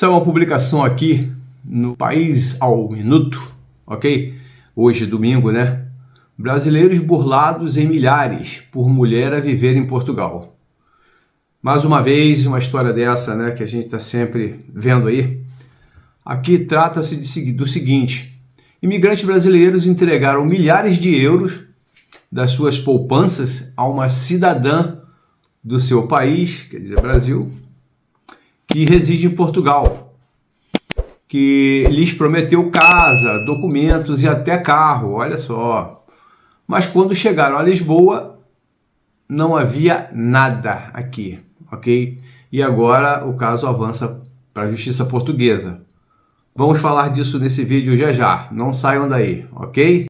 Saiu uma publicação aqui no País ao Minuto, ok? Hoje, domingo, né? Brasileiros burlados em milhares por mulher a viver em Portugal. Mais uma vez, uma história dessa, né? Que a gente está sempre vendo aí. Aqui trata-se do seguinte: imigrantes brasileiros entregaram milhares de euros das suas poupanças a uma cidadã do seu país, quer dizer, Brasil, que reside em Portugal, que lhes prometeu casa, documentos e até carro, olha só. Mas quando chegaram a Lisboa, não havia nada aqui, ok? E agora o caso avança para a justiça portuguesa. Vamos falar disso nesse vídeo já, não saiam daí, ok?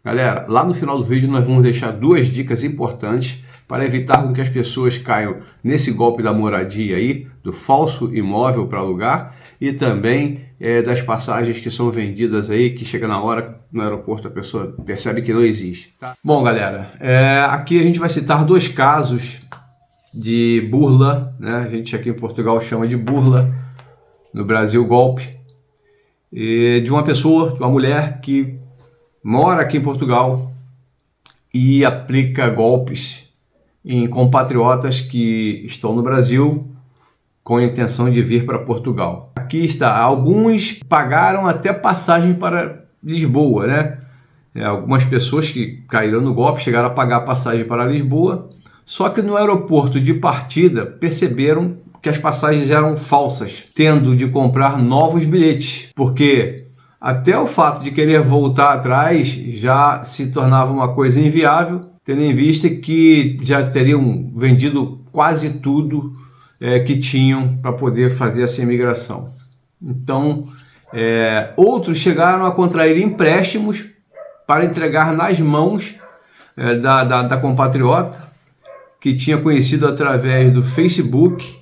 Galera, lá no final do vídeo nós vamos deixar duas dicas importantes para evitar com que as pessoas caiam nesse golpe da moradia aí, do falso imóvel para alugar, e também das passagens que são vendidas aí, que chega na hora no aeroporto a pessoa percebe que não existe. Tá? Bom, galera, aqui a gente vai citar dois casos de burla, né? A gente aqui em Portugal chama de burla, no Brasil golpe, de uma pessoa, de uma mulher que mora aqui em Portugal e aplica golpes em compatriotas que estão no Brasil com a intenção de vir para Portugal. Aqui está, alguns pagaram até passagem para Lisboa, né? Algumas pessoas que caíram no golpe chegaram a pagar passagem para Lisboa, só que no aeroporto de partida perceberam que as passagens eram falsas, tendo de comprar novos bilhetes, porque até o fato de querer voltar atrás já se tornava uma coisa inviável, tendo em vista que já teriam vendido quase tudo que tinham para poder fazer essa imigração. Então, outros chegaram a contrair empréstimos para entregar nas mãos da compatriota, que tinha conhecido através do Facebook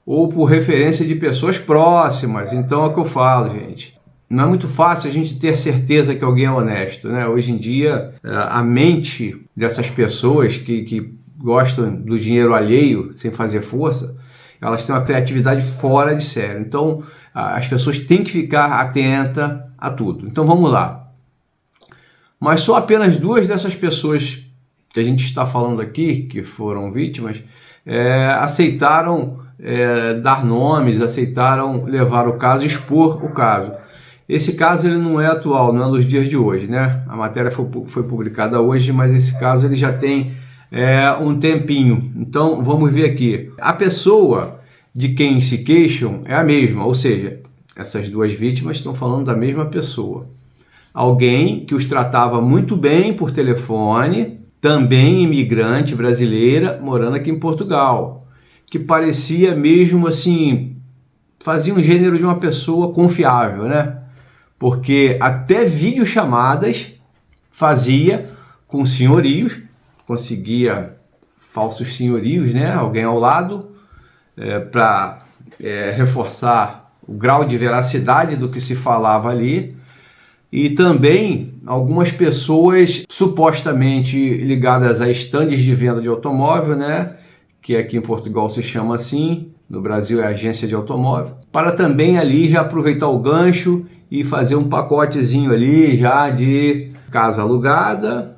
ou por referência de pessoas próximas. Então é o que eu falo, gente. Não é muito fácil a gente ter certeza que alguém é honesto, né? Hoje em dia, a mente dessas pessoas que gostam do dinheiro alheio sem fazer força, elas têm uma criatividade fora de sério. Então, as pessoas têm que ficar atentas a tudo. Então, vamos lá. Mas só apenas duas dessas pessoas que a gente está falando aqui, que foram vítimas, aceitaram dar nomes, aceitaram levar o caso, expor o caso. Esse caso ele não é atual, não é dos dias de hoje, né? A matéria foi publicada hoje, mas esse caso ele já tem um tempinho. Então vamos ver aqui. A pessoa de quem se queixam é a mesma, ou seja, essas duas vítimas estão falando da mesma pessoa. Alguém que os tratava muito bem por telefone, também imigrante brasileira, morando aqui em Portugal, que parecia mesmo assim, fazia um gênero de uma pessoa confiável, né? Porque até videochamadas fazia com senhorios, conseguia falsos senhorios, né? Alguém ao lado, para reforçar o grau de veracidade do que se falava ali. E também algumas pessoas supostamente ligadas a estandes de venda de automóvel, né? Que aqui em Portugal se chama assim, no Brasil é agência de automóvel, para também ali já aproveitar o gancho e fazer um pacotezinho ali já de casa alugada,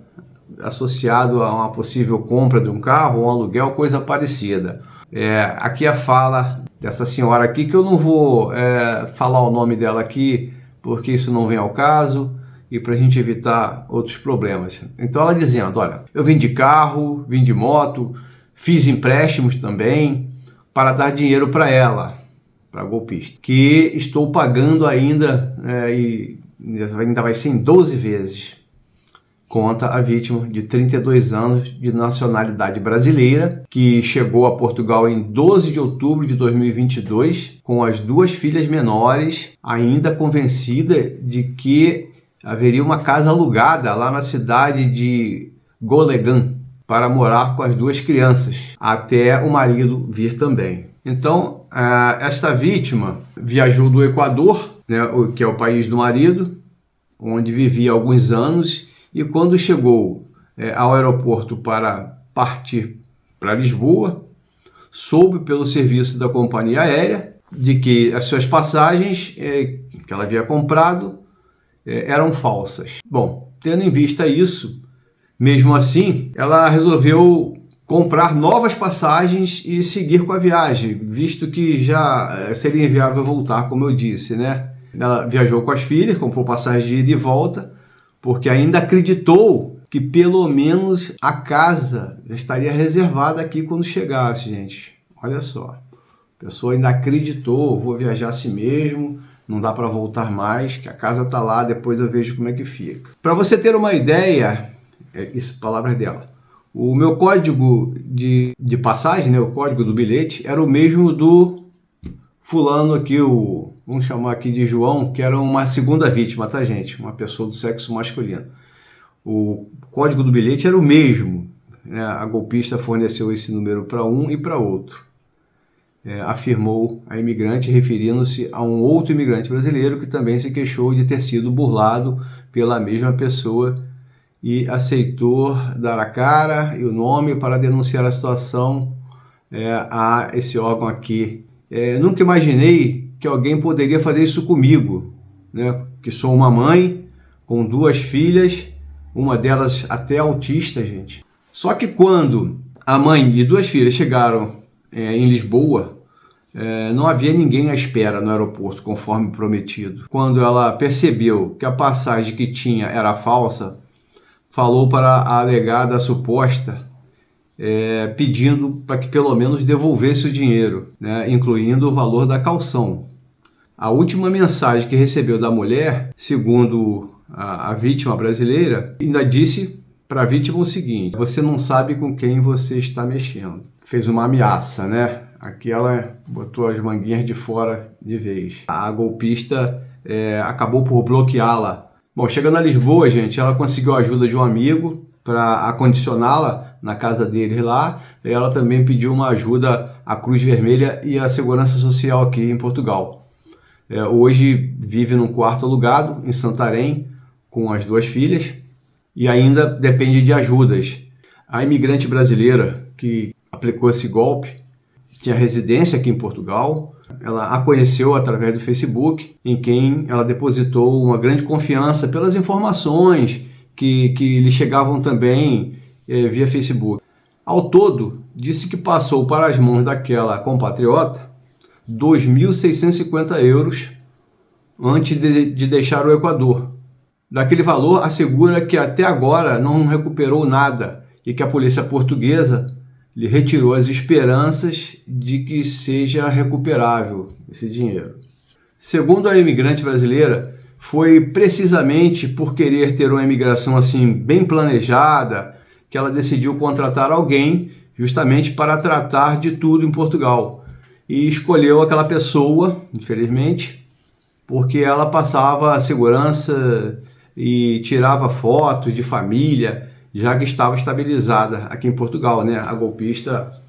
associado a uma possível compra de um carro, um aluguel, coisa parecida. Aqui a fala dessa senhora aqui, que eu não vou falar o nome dela aqui, porque isso não vem ao caso e para a gente evitar outros problemas. Então ela dizendo, olha, eu vim de carro, vim de moto, fiz empréstimos também para dar dinheiro para ela, para golpista, que estou pagando ainda e ainda vai ser em 12 vezes, conta a vítima de 32 anos de nacionalidade brasileira, que chegou a Portugal em 12 de outubro de 2022, com as duas filhas menores, ainda convencida de que haveria uma casa alugada lá na cidade de Golegan, para morar com as duas crianças, até o marido vir também. Então, esta vítima viajou do Equador, né, que é o país do marido, onde vivia há alguns anos, e quando chegou ao aeroporto para partir para Lisboa, soube pelo serviço da companhia aérea de que as suas passagens que ela havia comprado eram falsas. Bom, tendo em vista isso, mesmo assim, ela resolveu comprar novas passagens e seguir com a viagem, visto que já seria inviável voltar, como eu disse, né? Ela viajou com as filhas, comprou passagem de ida e volta, porque ainda acreditou que pelo menos a casa já estaria reservada aqui quando chegasse, gente. Olha só, a pessoa ainda acreditou, vou viajar assim mesmo, não dá para voltar mais, que a casa está lá, depois eu vejo como é que fica. Para você ter uma ideia, isso, palavras dela, o meu código de passagem, né, o código do bilhete, era o mesmo do fulano aqui, vamos chamar aqui de João, que era uma segunda vítima, tá, gente? Uma pessoa do sexo masculino. O código do bilhete era o mesmo, né? A golpista forneceu esse número para um e para outro. Afirmou a imigrante, referindo-se a um outro imigrante brasileiro que também se queixou de ter sido burlado pela mesma pessoa e aceitou dar a cara e o nome para denunciar a situação a esse órgão aqui. Nunca imaginei que alguém poderia fazer isso comigo, né? Que sou uma mãe com 2 filhas, uma delas até autista, gente. Só que quando a mãe e 2 filhas chegaram em Lisboa, não havia ninguém à espera no aeroporto, conforme prometido. Quando ela percebeu que a passagem que tinha era falsa, falou para a alegada suposta, pedindo para que pelo menos devolvesse o dinheiro, né, incluindo o valor da caução. A última mensagem que recebeu da mulher, segundo a vítima brasileira, ainda disse para a vítima o seguinte: você não sabe com quem você está mexendo. Fez uma ameaça, né? Aqui ela botou as manguinhas de fora de vez. A golpista acabou por bloqueá-la. Bom, chegando a Lisboa, gente, ela conseguiu a ajuda de um amigo para acondicioná-la na casa deles lá. E ela também pediu uma ajuda à Cruz Vermelha e à Segurança Social aqui em Portugal. Hoje vive num quarto alugado em Santarém com as 2 filhas e ainda depende de ajudas. A imigrante brasileira que aplicou esse golpe tinha residência aqui em Portugal. Ela a conheceu através do Facebook, em quem ela depositou uma grande confiança pelas informações que lhe chegavam também via Facebook. Ao todo, disse que passou para as mãos daquela compatriota 2.650 euros antes de deixar o Equador. Daquele valor, assegura que até agora não recuperou nada e que a polícia portuguesa lhe retirou as esperanças de que seja recuperável esse dinheiro. Segundo a imigrante brasileira, foi precisamente por querer ter uma imigração assim bem planejada que ela decidiu contratar alguém justamente para tratar de tudo em Portugal. E escolheu aquela pessoa, infelizmente, porque ela passava segurança e tirava fotos de família, já que estava estabilizada aqui em Portugal, né? A golpista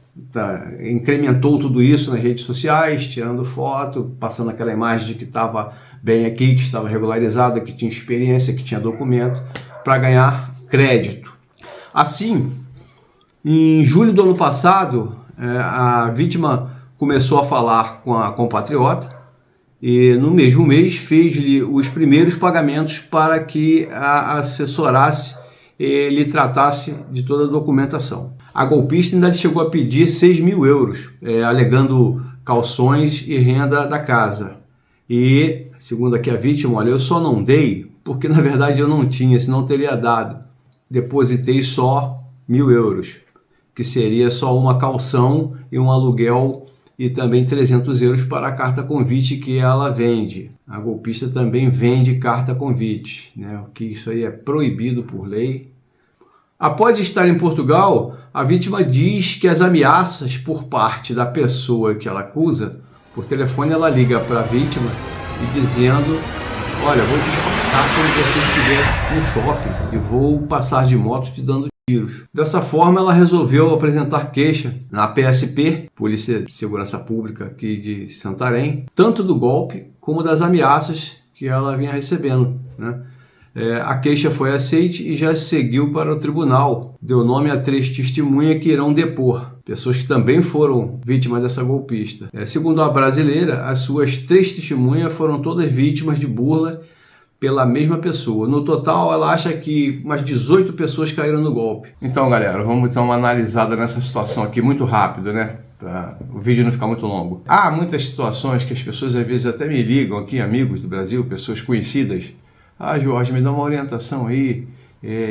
incrementou tudo isso nas redes sociais, tirando foto, passando aquela imagem de que estava bem aqui, que estava regularizada, que tinha experiência, que tinha documento, para ganhar crédito. Assim, em julho do ano passado, a vítima começou a falar com a compatriota e no mesmo mês fez-lhe os primeiros pagamentos para que a assessorasse e lhe tratasse de toda a documentação. A golpista ainda chegou a pedir 6.000 euros, alegando calções e renda da casa. E, segundo aqui a vítima, olha, eu só não dei porque na verdade eu não tinha, senão teria dado. Depositei só 1.000 euros, que seria só uma calção e um aluguel e também 300 euros para a carta convite que ela vende. A golpista também vende carta convite, né? O que isso aí é proibido por lei. Após estar em Portugal, a vítima diz que as ameaças por parte da pessoa que ela acusa, por telefone ela liga para a vítima e dizendo: olha, vou te esfacar quando você estiver no shopping e vou passar de moto te dando tiros. Dessa forma, ela resolveu apresentar queixa na PSP, Polícia de Segurança Pública aqui de Santarém, tanto do golpe como das ameaças que ela vinha recebendo, né? A queixa foi aceita e já seguiu para o tribunal. Deu nome a 3 testemunhas que irão depor, pessoas que também foram vítimas dessa golpista. Segundo a brasileira, as suas 3 testemunhas foram todas vítimas de burla pela mesma pessoa. No total, ela acha que umas 18 pessoas caíram no golpe. Então, galera, vamos dar uma analisada nessa situação aqui muito rápido, né? Para o vídeo não ficar muito longo. Há muitas situações que as pessoas às vezes até me ligam aqui, amigos do Brasil, pessoas conhecidas. Jorge, me dá uma orientação aí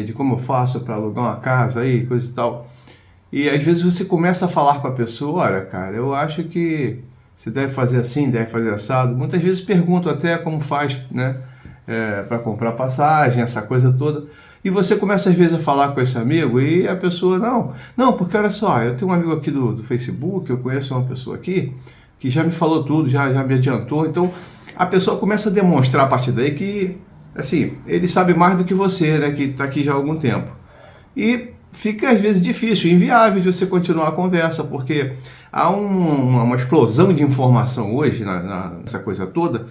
de como eu faço para alugar uma casa aí, coisa e tal. E às vezes você começa a falar com a pessoa, olha, cara, eu acho que você deve fazer assim, deve fazer assado. Muitas vezes pergunto até como faz, né? Para comprar passagem, essa coisa toda. E você começa às vezes a falar com esse amigo e a pessoa, não, porque olha só, eu tenho um amigo aqui do Facebook, eu conheço uma pessoa aqui que já me falou tudo, já me adiantou. Então a pessoa começa a demonstrar a partir daí que, assim, ele sabe mais do que você, né, que está aqui já há algum tempo. E fica às vezes difícil, inviável de você continuar a conversa, porque há uma explosão de informação hoje nessa coisa toda,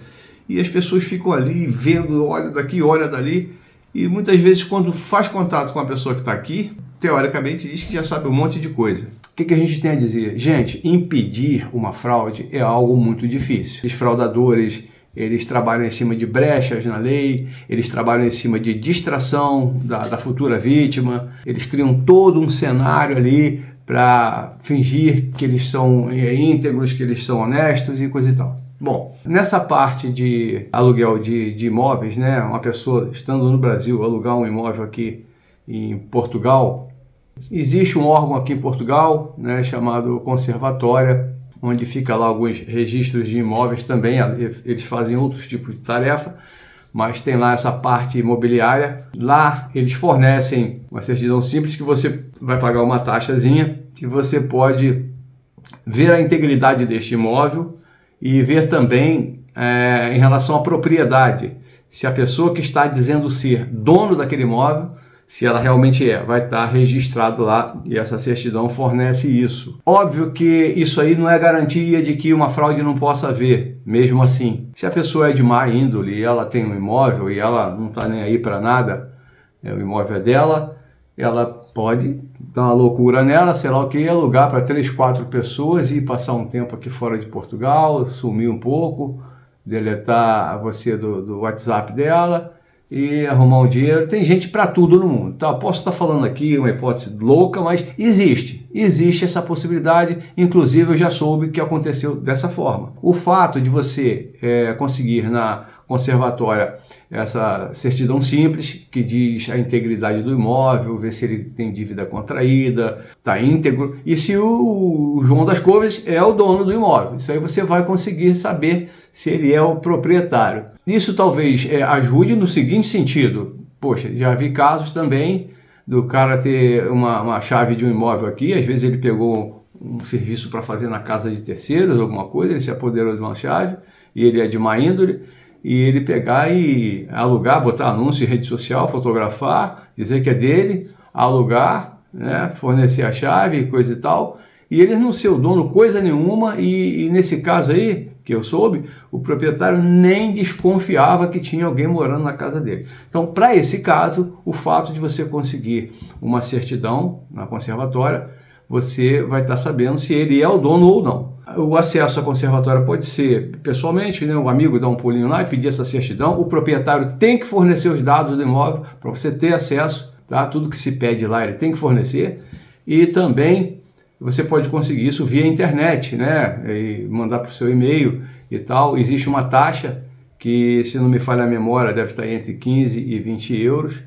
e as pessoas ficam ali vendo, olha daqui, olha dali, e muitas vezes quando faz contato com a pessoa que está aqui, teoricamente diz que já sabe um monte de coisa. O que a gente tem a dizer? Gente, impedir uma fraude é algo muito difícil. Os fraudadores, eles trabalham em cima de brechas na lei, eles trabalham em cima de distração da futura vítima, eles criam todo um cenário ali para fingir que eles são íntegros, que eles são honestos e coisa e tal. Bom, nessa parte de aluguel de imóveis, né, uma pessoa estando no Brasil, alugar um imóvel aqui em Portugal, existe um órgão aqui em Portugal, né, chamado Conservatória, onde fica lá alguns registros de imóveis também, eles fazem outros tipos de tarefa, mas tem lá essa parte imobiliária. Lá eles fornecem uma certidão simples que você vai pagar uma taxazinha, que você pode ver a integridade deste imóvel e ver também em relação à propriedade, se a pessoa que está dizendo ser dono daquele imóvel, se ela realmente vai estar registrado lá, e essa certidão fornece isso. Óbvio que isso aí não é garantia de que uma fraude não possa haver, mesmo assim. Se a pessoa é de má índole e ela tem um imóvel e ela não está nem aí para nada, o imóvel é dela, ela pode dar uma loucura nela, sei lá o que, alugar para 3, 4 pessoas e passar um tempo aqui fora de Portugal, sumir um pouco, deletar você do WhatsApp dela e arrumar um dinheiro. Tem gente para tudo no mundo, tá? Posso estar falando aqui uma hipótese louca, mas existe essa possibilidade. Inclusive eu já soube que aconteceu dessa forma. O fato de você conseguir na conservatória essa certidão simples que diz a integridade do imóvel, ver se ele tem dívida contraída, está íntegro, e se o João das Couves é o dono do imóvel. Isso aí você vai conseguir saber se ele é o proprietário. Isso talvez ajude no seguinte sentido: poxa, já vi casos também do cara ter uma chave de um imóvel aqui, às vezes ele pegou um serviço para fazer na casa de terceiros, alguma coisa, ele se apoderou de uma chave e ele é de má índole, e ele pegar e alugar, botar anúncio em rede social, fotografar, dizer que é dele, alugar, né, fornecer a chave, coisa e tal, e ele não ser o dono coisa nenhuma, e nesse caso aí, que eu soube, o proprietário nem desconfiava que tinha alguém morando na casa dele. Então, para esse caso, o fato de você conseguir uma certidão na conservatória, você vai estar sabendo se ele é o dono ou não. O acesso à conservatória pode ser pessoalmente, né? O amigo dá um pulinho lá e pedir essa certidão. O proprietário tem que fornecer os dados do imóvel para você ter acesso, tá? Tudo que se pede lá ele tem que fornecer. E também você pode conseguir isso via internet, né? E mandar para o seu e-mail e tal. Existe uma taxa que, se não me falha a memória, deve estar entre 15 e 20 euros.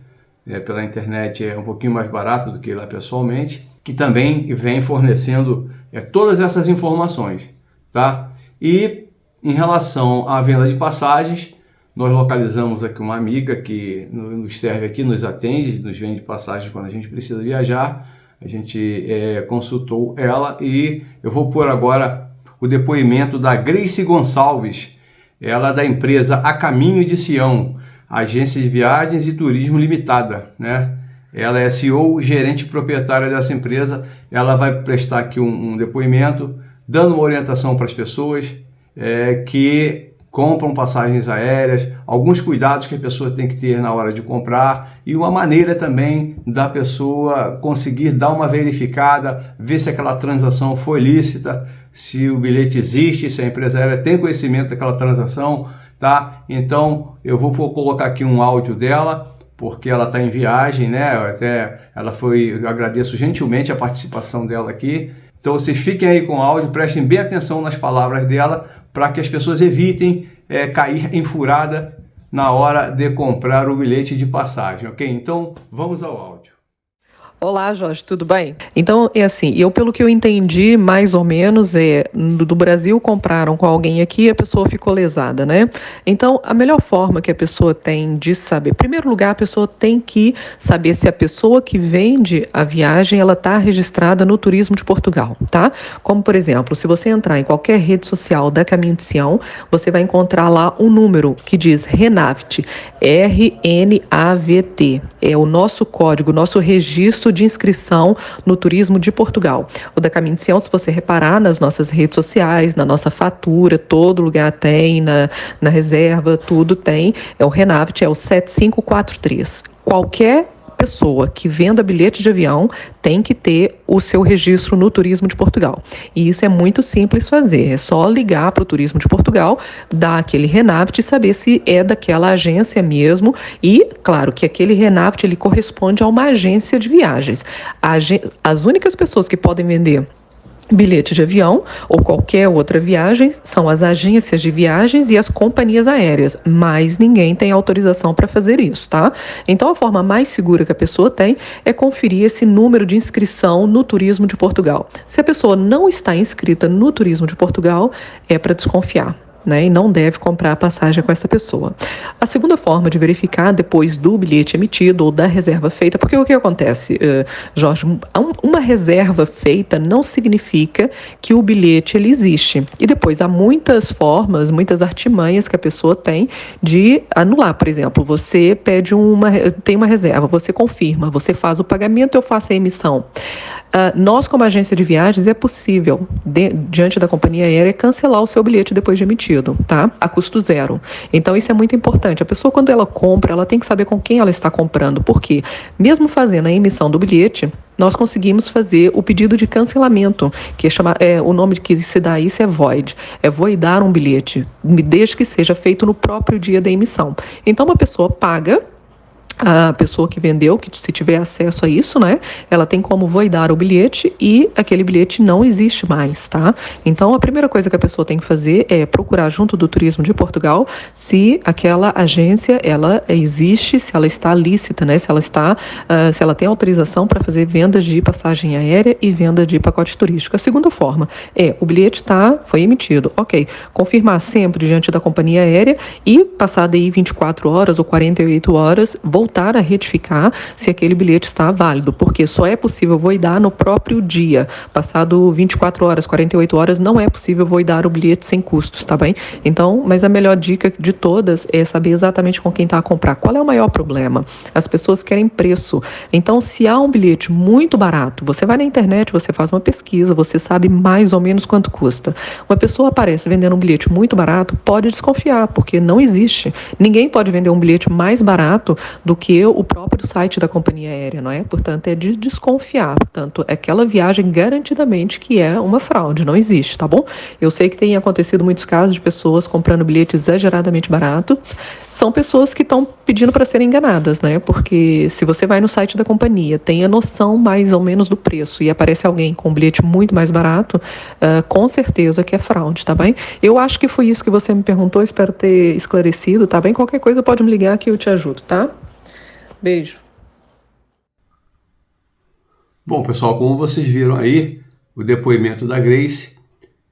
Pela internet é um pouquinho mais barato do que lá pessoalmente, que também vem fornecendo todas essas informações, tá? E em relação à venda de passagens, nós localizamos aqui uma amiga que nos serve aqui, nos atende, nos vende passagens quando a gente precisa viajar. A gente consultou ela e eu vou pôr agora o depoimento da Grace Gonçalves, ela é da empresa A Caminho de Sião, agência de viagens e turismo limitada, né? Ela é CEO, gerente proprietária dessa empresa. Ela vai prestar aqui um depoimento, dando uma orientação para as pessoas que compram passagens aéreas, alguns cuidados que a pessoa tem que ter na hora de comprar e uma maneira também da pessoa conseguir dar uma verificada, ver se aquela transação foi lícita, se o bilhete existe, se a empresa aérea tem conhecimento daquela transação, tá? Então eu vou colocar aqui um áudio dela, porque ela está em viagem, né? Eu agradeço gentilmente a participação dela aqui. Então vocês fiquem aí com o áudio, prestem bem atenção nas palavras dela, para que as pessoas evitem cair em furada na hora de comprar o bilhete de passagem, ok? Então vamos ao áudio. Olá, Jorge, tudo bem? Então, pelo que eu entendi, mais ou menos, do Brasil compraram com alguém aqui e a pessoa ficou lesada, né? Então, a melhor forma que a pessoa tem de saber, em primeiro lugar, a pessoa tem que saber se a pessoa que vende a viagem, ela está registrada no Turismo de Portugal, tá? Como, por exemplo, se você entrar em qualquer rede social da Caminho de Sião, você vai encontrar lá um número que diz RENAVT, RNAVT, é o nosso código, nosso registro de inscrição no Turismo de Portugal. O da Caminho de Sião, se você reparar nas nossas redes sociais, na nossa fatura, todo lugar tem, na reserva, tudo tem, é o RENAVT, é o 7543. Qualquer pessoa que venda bilhete de avião tem que ter o seu registro no Turismo de Portugal. E isso é muito simples fazer, é só ligar para o Turismo de Portugal, dar aquele RENAVT e saber se é daquela agência mesmo. E, claro, que aquele RENAVT ele corresponde a uma agência de viagens. As únicas pessoas que podem vender bilhete de avião ou qualquer outra viagem são as agências de viagens e as companhias aéreas, mas ninguém tem autorização para fazer isso, tá? Então a forma mais segura que a pessoa tem é conferir esse número de inscrição no Turismo de Portugal. Se a pessoa não está inscrita no Turismo de Portugal, é para desconfiar, né, e não deve comprar a passagem com essa pessoa. A segunda forma de verificar depois do bilhete emitido ou da reserva feita, porque o que acontece, Jorge, uma reserva feita não significa que o bilhete ele existe. E depois há muitas formas, muitas artimanhas que a pessoa tem de anular. Por exemplo, você tem uma reserva, você confirma, você faz o pagamento, eu faço a emissão. Nós, como agência de viagens, é possível, diante da companhia aérea, cancelar o seu bilhete depois de emitido, tá? A custo zero. Então, isso é muito importante. A pessoa, quando ela compra, ela tem que saber com quem ela está comprando. Por quê? Mesmo fazendo a emissão do bilhete, nós conseguimos fazer o pedido de cancelamento, que o nome que se dá a isso é void. É voidar um bilhete, desde que seja feito no próprio dia da emissão. Então, uma pessoa paga, a pessoa que vendeu, que se tiver acesso a isso, né, ela tem como voidar o bilhete e aquele bilhete não existe mais, tá? Então, a primeira coisa que a pessoa tem que fazer é procurar junto do Turismo de Portugal se aquela agência, ela existe, se ela está lícita, né, se ela tem autorização para fazer vendas de passagem aérea e venda de pacote turístico. A segunda forma o bilhete foi emitido, ok, confirmar sempre diante da companhia aérea e passar daí 24 horas ou 48 horas, voltar a retificar se aquele bilhete está válido, porque só é possível voidar no próprio dia. Passado 24 horas, 48 horas, não é possível voidar o bilhete sem custos, tá bem? Então, mas a melhor dica de todas é saber exatamente com quem está a comprar. Qual é o maior problema? As pessoas querem preço. Então, se há um bilhete muito barato, você vai na internet, você faz uma pesquisa, você sabe mais ou menos quanto custa. Uma pessoa aparece vendendo um bilhete muito barato, pode desconfiar, porque não existe. Ninguém pode vender um bilhete mais barato do que o próprio site da companhia aérea, não é? Portanto, é de desconfiar. Portanto, aquela viagem garantidamente que é uma fraude, não existe, tá bom? Eu sei que tem acontecido muitos casos de pessoas comprando bilhetes exageradamente baratos. São pessoas que estão pedindo para serem enganadas, né? Porque se você vai no site da companhia, tem a noção mais ou menos do preço e aparece alguém com um bilhete muito mais barato, com certeza que é fraude, tá bem? Eu acho que foi isso que você me perguntou, espero ter esclarecido, tá bem? Qualquer coisa pode me ligar que eu te ajudo, tá? Beijo. Bom, pessoal, como vocês viram aí, o depoimento da Grace,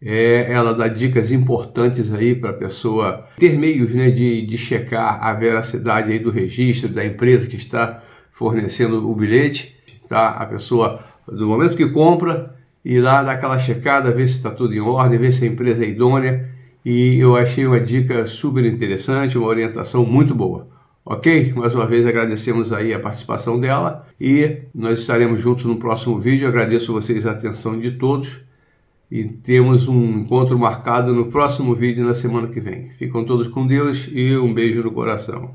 ela dá dicas importantes aí para a pessoa ter meios, né, de checar a veracidade aí do registro da empresa que está fornecendo o bilhete, tá? A pessoa, no momento que compra, ir lá dar aquela checada, ver se está tudo em ordem, ver se a empresa é idônea, e eu achei uma dica super interessante, uma orientação muito boa. Ok? Mais uma vez agradecemos aí a participação dela e nós estaremos juntos no próximo vídeo. Agradeço a vocês a atenção de todos e temos um encontro marcado no próximo vídeo na semana que vem. Ficam todos com Deus e um beijo no coração.